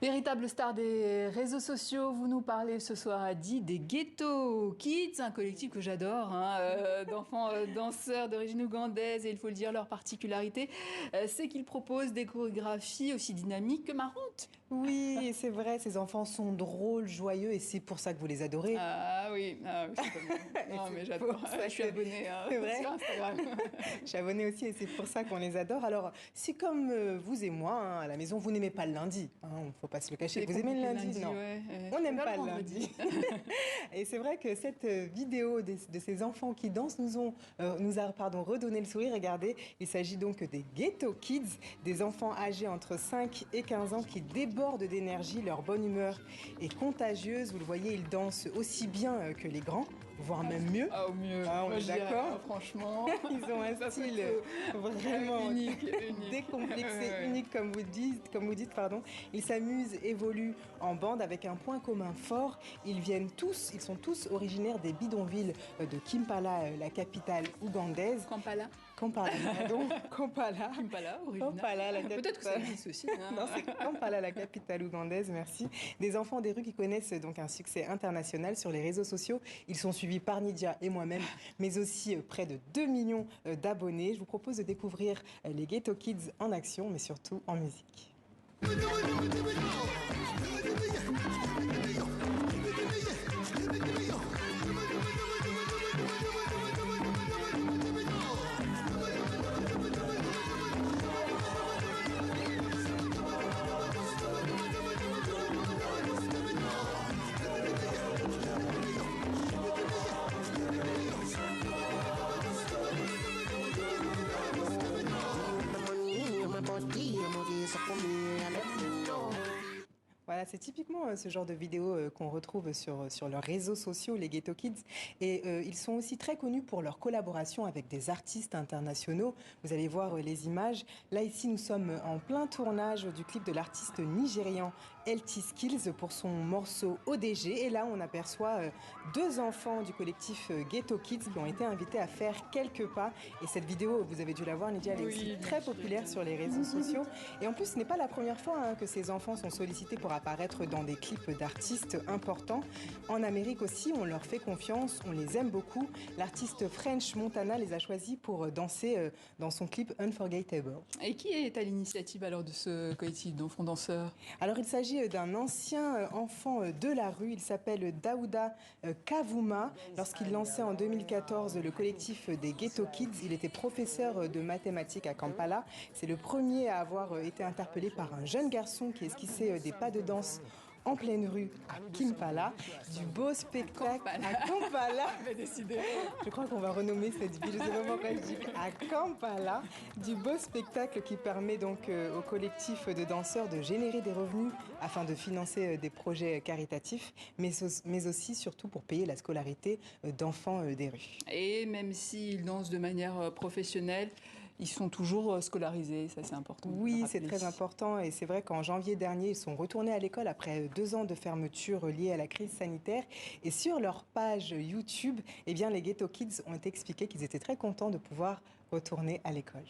Véritable star des réseaux sociaux, vous nous parlez ce soir à Di des Ghetto Kids, un collectif que j'adore, d'enfants danseurs d'origine ougandaise. Et il faut le dire, leur particularité, c'est qu'ils proposent des chorégraphies aussi dynamiques que marrantes. Oui, c'est vrai, ces enfants sont drôles, joyeux et c'est pour ça que vous les adorez. Ah oui, c'est pas mal. Non, mais j'adore. Je suis abonnée sur Instagram. Je suis abonnée aussi et c'est pour ça qu'on les adore. Alors, si comme vous et moi, à la maison, vous n'aimez pas le lundi, il ne faut pas se le cacher, vous aimez le lundi, non, ouais. On n'aime pas le lundi. Et c'est vrai que cette vidéo de ces enfants qui dansent nous a redonné le sourire. Regardez, il s'agit donc des Ghetto Kids, des enfants âgés entre 5 et 15 ans qui débordent d'énergie. Leur bonne humeur est contagieuse. Vous le voyez, ils dansent aussi bien que les grands, voire même mieux. Ah, au mieux. On est d'accord. Franchement, ils ont un style vraiment unique. Décomplexé, unique comme vous dites. Ils s'amusent, évoluent en bande avec un point commun fort. Ils sont tous originaires des bidonvilles de Kampala, la capitale ougandaise. Kampala, la capitale. Peut-être que ça existe aussi. Non, c'est Kampala, la capitale ougandaise, merci. Des enfants des rues qui connaissent donc un succès international sur les réseaux sociaux. Ils sont suivis par Nidia et moi-même, mais aussi près de 2 millions d'abonnés. Je vous propose de découvrir les Ghetto Kids en action, mais surtout en musique. Voilà, c'est typiquement ce genre de vidéo qu'on retrouve sur leurs réseaux sociaux, les Ghetto Kids. Et ils sont aussi très connus pour leur collaboration avec des artistes internationaux. Vous allez voir les images. Là, ici, nous sommes en plein tournage du clip de l'artiste nigérian LT Skills pour son morceau ODG. Et là, on aperçoit 2 enfants du collectif Ghetto Kids qui ont été invités à faire quelques pas. Et cette vidéo, vous avez dû la voir, Nidia, elle est aussi très populaire sur les réseaux sociaux. Et en plus, ce n'est pas la première fois que ces enfants sont sollicités pour apparaître dans des clips d'artistes importants. En Amérique aussi, on leur fait confiance, on les aime beaucoup. L'artiste French Montana les a choisis pour danser dans son clip Unforgettable. Et qui est à l'initiative alors de ce collectif d'enfants danseurs? Alors il s'agit d'un ancien enfant de la rue, il s'appelle Daouda Kavuma. Lorsqu'il lançait en 2014 le collectif des Ghetto Kids, il était professeur de mathématiques à Kampala. C'est le premier à avoir été interpellé par un jeune garçon qui esquissait des pas de danse en pleine rue à Kampala, du beau spectacle à Kampala. Je crois qu'on va renommer cette ville, je sais pas pourquoi je dis à Kampala, du beau spectacle qui permet donc au collectif de danseurs de générer des revenus afin de financer des projets caritatifs, mais aussi surtout pour payer la scolarité d'enfants des rues. Et même s'ils dansent de manière professionnelle, ils sont toujours scolarisés, ça c'est important. Oui, c'est très important et c'est vrai qu'en janvier dernier, ils sont retournés à l'école après 2 ans de fermeture liée à la crise sanitaire. Et sur leur page YouTube, eh bien, les Ghetto Kids ont expliqué qu'ils étaient très contents de pouvoir retourner à l'école.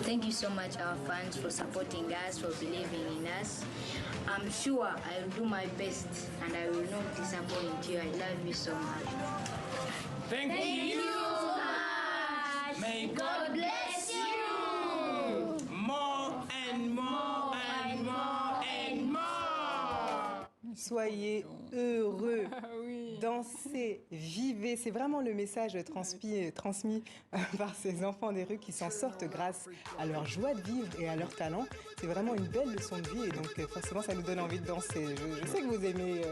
Thank you so much, our fans, for supporting us, for believing in us. I'm sure I will do my best and I will not disappoint you. I love you so much. Thank you so much. May God bless you. More and more and more and more. Soyez heureux, dansez, vivez. C'est vraiment le message transmis par ces enfants des rues qui s'en sortent grâce à leur joie de vivre et à leur talent. C'est vraiment une belle leçon de vie et donc forcément ça nous donne envie de danser. Je sais que vous aimez...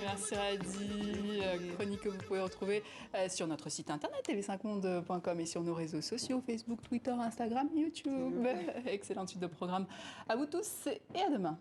Merci Radi. Chronique que vous pouvez retrouver sur notre site internet tv5monde.com et sur nos réseaux sociaux Facebook, Twitter, Instagram, YouTube. Excellente suite de programme à vous tous et à demain.